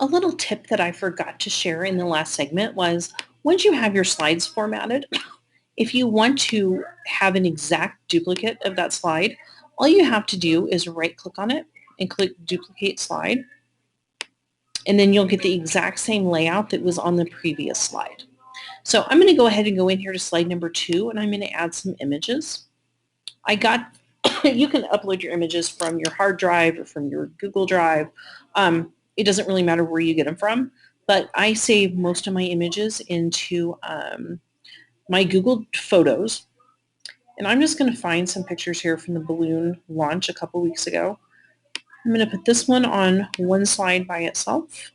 A little tip that I forgot to share in the last segment was once you have your slides formatted, if you want to have an exact duplicate of that slide, all you have to do is right click on it and click duplicate slide, and then you'll get the exact same layout that was on the previous slide. So I'm going to go ahead and go in here to slide number 2, and I'm going to add some images. You can upload your images from your hard drive or from your Google Drive. It doesn't really matter where you get them from, but I save most of my images into my Google Photos. And I'm just going to find some pictures here from the balloon launch a couple weeks ago. I'm going to put this one on one slide by itself.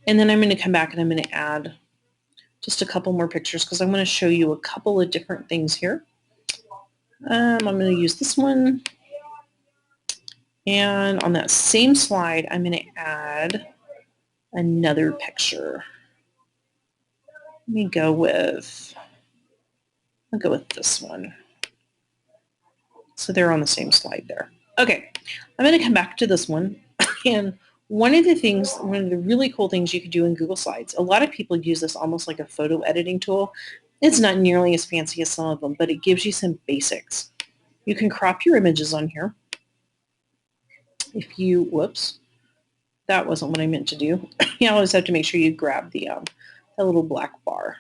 And then I'm going to come back and I'm going to add just a couple more pictures because I want to show you a couple of different things here. I'm going to use this one. And on that same slide, I'm going to add another picture. I'll go with this one. So they're on the same slide there. Okay, I'm going to come back to this one. And one of the really cool things you could do in Google Slides, a lot of people use this almost like a photo editing tool. It's not nearly as fancy as some of them, but it gives you some basics. You can crop your images on here. Whoops, that wasn't what I meant to do. You always have to make sure you grab the little black bar.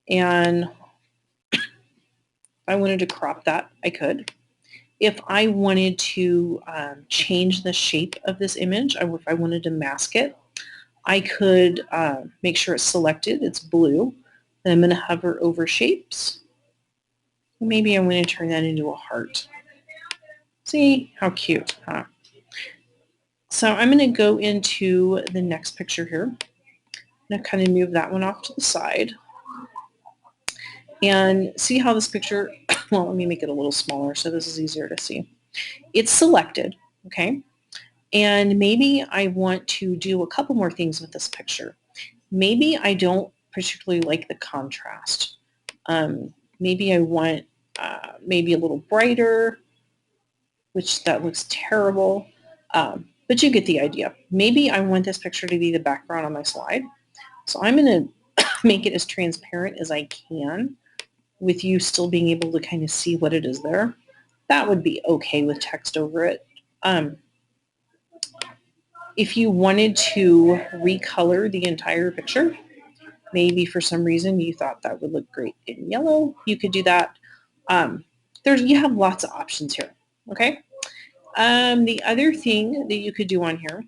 And if I wanted to crop that, I could. If I wanted to change the shape of this image, or if I wanted to mask it, I could make sure it's selected, it's blue, and I'm going to hover over shapes. Maybe I want to turn that into a heart. See how cute, huh? So I'm going to go into the next picture here. I'm going to kind of move that one off to the side. And see how this picture, well, let me make it a little smaller so this is easier to see. It's selected, okay? And maybe I want to do a couple more things with this picture. Maybe I don't particularly like the contrast. Maybe I want maybe a little brighter, which that looks terrible. But you get the idea. Maybe I want this picture to be the background on my slide. So I'm going to make it as transparent as I can with you still being able to kind of see what it is there. That would be okay with text over it. If you wanted to recolor the entire picture, maybe for some reason you thought that would look great in yellow, you could do that. You have lots of options here, okay? The other thing that you could do on here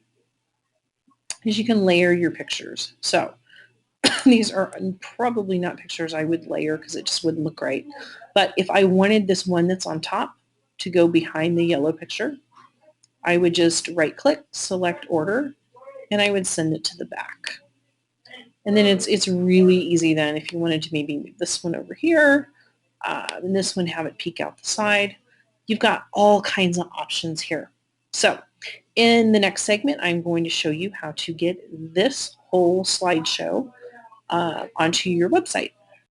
is you can layer your pictures. So these are probably not pictures I would layer because it just wouldn't look right. But if I wanted this one that's on top to go behind the yellow picture, I would just right click, select order, and I would send it to the back. And then it's really easy then if you wanted to maybe move this one over here, and this one have it peek out the side. You've got all kinds of options here. So in the next segment, I'm going to show you how to get this whole slideshow onto your website.